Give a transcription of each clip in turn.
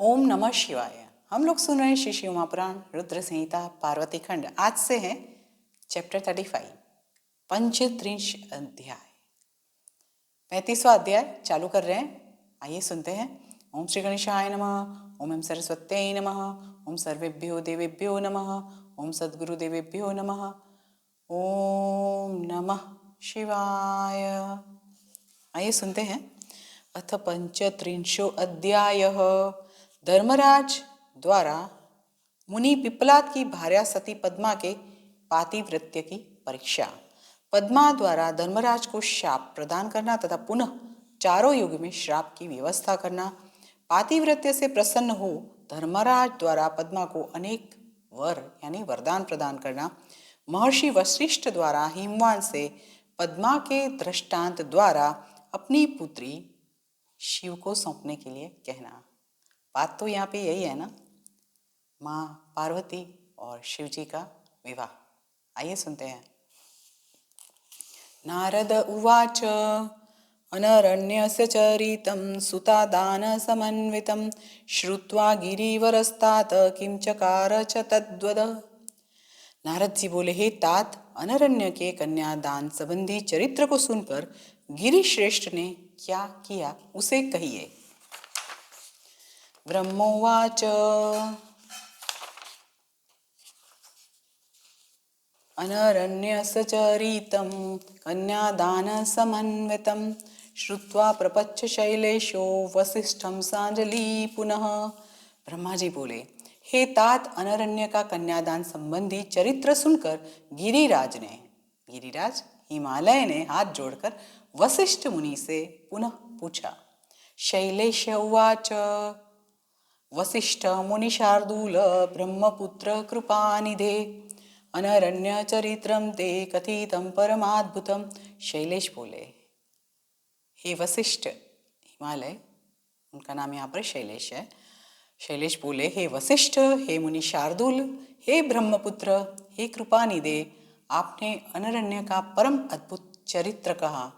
ओम नमः शिवाय। हम लोग सुन रहे हैं श्री शिव महापुराण रुद्र संहिता पार्वती खंड। आज से है चैप्टर 35 पंचत्रिंश अध्याय 35वां अध्याय चालू कर रहे हैं। आइए सुनते हैं। ओम श्री गणेशाय नमः। ओम सरस्वत्यै नमः। ओम सर्वेभ्यो देवेभ्यो नमः। ओम सद्गुरु देवेभ्यो नमः। ओम नमः शिवाय। आइए सुनते हैं। अथ पंचत्रिंशो अध्यायः। धर्मराज द्वारा मुनि पिप्पलाद की भार्या सती पद्मा के पातिव्रत्य की परीक्षा। पद्मा द्वारा धर्मराज को शाप प्रदान करना तथा पुनः चारों युग में श्राप की व्यवस्था करना। पातिव्रत्य से प्रसन्न हो धर्मराज द्वारा पद्मा को अनेक वर यानी वरदान प्रदान करना। महर्षि वशिष्ठ द्वारा हिमवान से पद्मा के दृष्टांत द्वारा अपनी पुत्री शिव को सौंपने के लिए कहना। बात तो यहाँ पे यही है ना, माँ पार्वती और शिव जी का विवाह। आइए सुनते हैं। नारद उवाच अनरण्यस्य चरितं सुतादान समन्वितं श्रुत्वा गिरिवरस्तात किं चकार च तद्वद। नारद जी बोले, हे तात, अनरण्य के कन्यादान संबंधी चरित्र को सुनकर गिरि श्रेष्ठ ने क्या किया उसे कहिए। ब्रह्मोवाच अनरण्यस्य चरितं कन्यादानसमन्वितं श्रुत्वा प्रपच्छ शैलेशो वसिष्ठं सांजलि पुनः। ब्रह्मा जी बोले, हे तात, अनरण्य का कन्यादान संबंधी चरित्र सुनकर गिरिराज हिमालय ने हाथ जोड़कर वसिष्ठ मुनि से पुनः पूछा। शैलेश उवाच वसिष्ठ मुनिशार्दूल ब्रह्मपुत्र कृपानिधे अनरण्य चरित्रम ते कथितं परमाद्भुतम। शैलेश बोले, हे वशिष्ठ, हिमालय उनका नाम यहाँ पर शैलेश है। शैलेश बोले, हे वशिष्ठ, हे मुनि शार्दूल, हे ब्रह्मपुत्र, हे कृपानिधे, आपने अनरण्य का परम अद्भुत चरित्र कहा।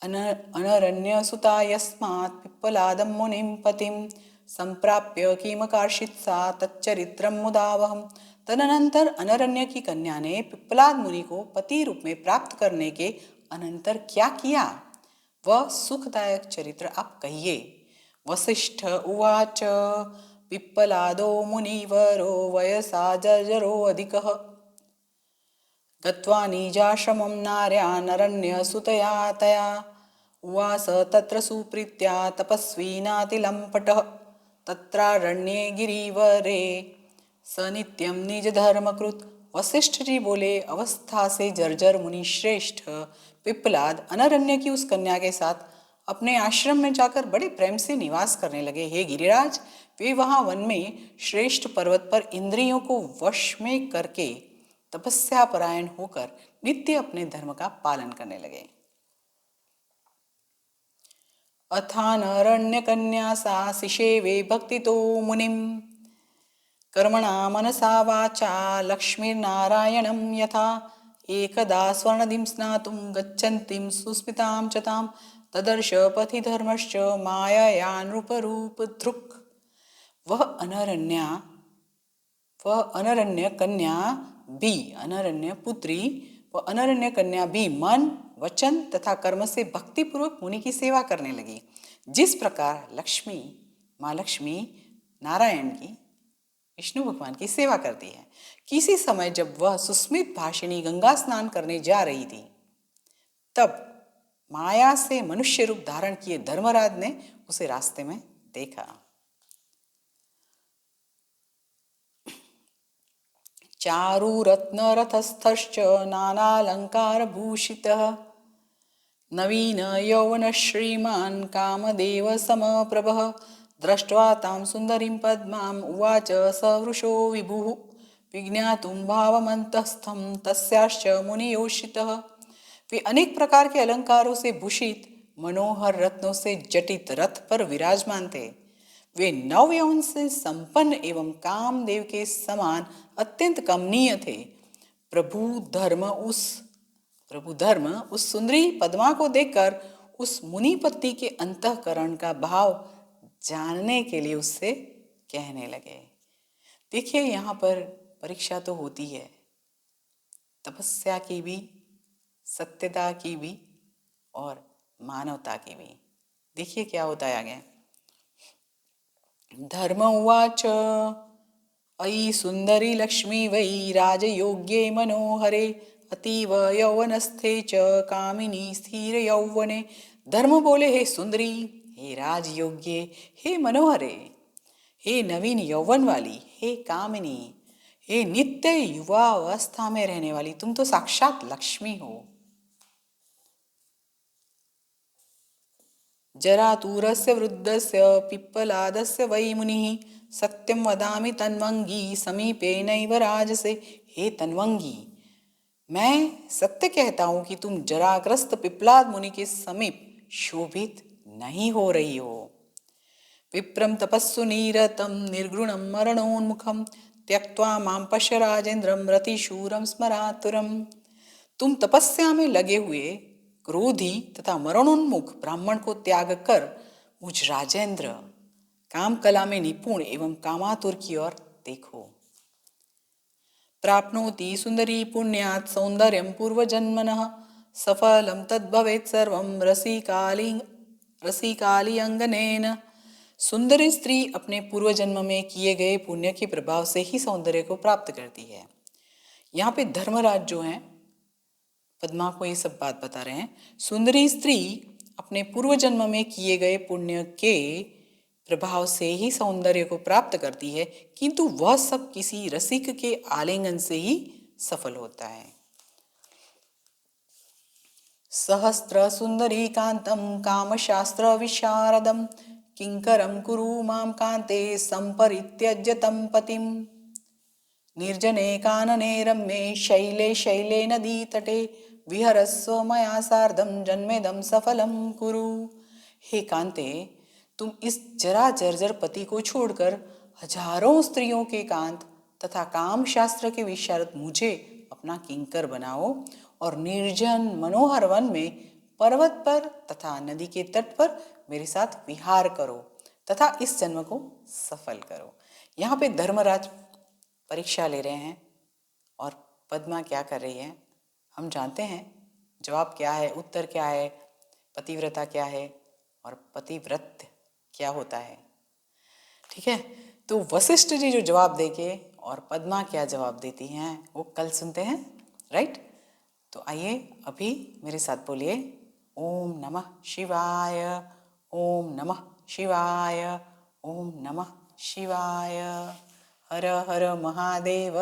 अनरण्य सुता यस्मात् पिप्पलादं मुनिं पतिं संप्राप्य किमकार्षित सा तच्चरित्रम मुदावहम। तदनंतर अनरण्य की कन्या ने पिप्पलाद मुनि को पति रूप में प्राप्त करने के अनंतर क्या किया, वह सुखदायक चरित्र आप कहिए। वसिष्ठ उवाच पिप्पलादो मुनिवरो वयसा जर्जरो अधिकः गत्वा निजाश्रमं नार्यानरण्यसुतया तया उवास तत्र सुप्रीत्या तपस्वी नातिलम्पटः तत्रारण्ये गिरिवरे स नित्यं निज धर्मकृत। वशिष्ठ जी बोले, अवस्था से जर्जर मुनि श्रेष्ठ पिप्पलाद अनरण्य की उस कन्या के साथ अपने आश्रम में जाकर बड़े प्रेम से निवास करने लगे। हे गिरिराज, वे वहां वन में श्रेष्ठ पर्वत पर इंद्रियों को वश में करके तपस्या परायण होकर नित्य अपने धर्म का पालन करने लगे। अथानरण्य कन्या सा शिशेवे भक्तितो मुनिम कर्मणा मनसा वाचा लक्ष्मीर्नारायणं यथा एकदा स्वर्णदिं स्नातुं गच्छन्तीं सुस्मितां च तां तदर्श पथि धर्मश्च मायया नृपरूपधृक्। वह अनरण्य कन्या भी अनरण्य पुत्री व अनरण्य कन्या भी मन वचन तथा कर्म से भक्तिपूर्वक मुनि की सेवा करने लगी। जिस प्रकार माँ लक्ष्मी नारायण की विष्णु भगवान की सेवा करती है। किसी समय जब वह सुस्मित भाषिणी गंगा स्नान करने जा रही थी, तब माया से मनुष्य रूप धारण किए धर्मराज ने उसे रास्ते में देखा। चारुरत्नरथस्थश्च नानालङ्कारभूषितः नवीन यौवन श्रीमान् कामदेव समप्रभः दृष्ट्वा तां सुन्दरीं पद्माम् उवाच सवृषो विभुः विज्ञातुं भावमन्तस्थं तस्याश्च मुनियोषितः। वे अनेक प्रकार के अलंकारों से भूषित मनोहर रत्नों से जटित रथ पर विराजमान थे। वे नव यौवन से संपन्न एवं कामदेव के समान अत्यंत कमनीय थे। प्रभु धर्म उस सुंदरी पद्मा को देखकर उस मुनि पत्नी के अंतःकरण का भाव जानने के लिए उससे कहने लगे। देखिए यहाँ पर परीक्षा तो होती है, तपस्या की भी, सत्यता की भी और मानवता की भी। देखिए क्या होता है आगे। धर्म उवाच अयि सुंदरी लक्ष्मी वै राजयोग्ये मनोहरे अतीव यौवनस्थे च कामिनी स्थिर यौवने। धर्म बोले, हे सुंदरी, हे राजयोग्य, हे मनोहरे, हे नवीन यौवन वाली, हे कामिनी, हे नित्य युवा अवस्था में रहने वाली, तुम तो साक्षात लक्ष्मी हो। जरातूरस्य वृद्धस्य पिप्पलादस्य वै मुनिः सत्यं वदामि तन्वंगी समीपे नैव राजसे। हे तन्वंगी, मैं सत्य कहता हूं कि तुम जराग्रस्त पिप्पलाद मुनि के समीप शोभित नहीं हो रही हो। विप्रम तपस्सु निरतं निर्गुणं मरणोन्मुखं त्यक्त्वा मां पश्य राजेन्द्रं रतिशूरं स्मरातुरम्। तुम तपस्या में लगे हुए क्रोधी तथा मरणोन्मुख ब्राह्मण को त्याग कर मुझ राजेंद्र, काम कला में निपुण एवं कामातुर की ओर देखो। प्राप्नोति सुंदरी पुण्यात् सौंदर्यं पूर्वजन्मनः सफलं तद्भवेत् सर्वं रसिकाली अंगनेन। सुंदरी स्त्री अपने पूर्व जन्म में किए गए पुण्य के प्रभाव से ही सौंदर्य को प्राप्त करती है। यहाँ पे धर्मराज जो हैं पद्मा को ये सब बात बता रहे हैं। सुंदरी स्त्री अपने पूर्व जन्म में किए गए पुण्य के प्रभाव से ही सौंदर्य को प्राप्त करती है, किंतु वह सब किसी रसिक के आलिंगन से ही सफल होता है। सहस्त्र सुंदरी कांतम काम शास्त्र विशारदम किंकरम कुरु माम कांते संपरित्यज्य तम पतिम। निर्जने कानने रम्ये शैले शैले नदी तटे विहरस्व मया सार्धम जन्मेदम सफलम कुरु। हे कांते, तुम इस जरा जर्जर पति को छोड़कर हजारों स्त्रियों के कांत तथा काम शास्त्र के विशारद मुझे अपना किंकर बनाओ और निर्जन मनोहर वन में पर्वत पर तथा नदी के तट पर मेरे साथ विहार करो तथा इस जन्म को सफल करो। यहाँ पे धर्मराज परीक्षा ले रहे हैं और पद्मा क्या कर रही है हम जानते हैं। जवाब क्या है, उत्तर क्या है, पतिव्रता क्या है और पतिव्रत क्या होता है। ठीक है, तो वशिष्ठ जी जो जवाब देके और पद्मा क्या जवाब देती हैं वो कल सुनते हैं, राइट। तो आइए अभी मेरे साथ बोलिए, ओम नमः शिवाय, ओम नमः शिवाय, ओम नमः शिवाय, हर हर महादेव।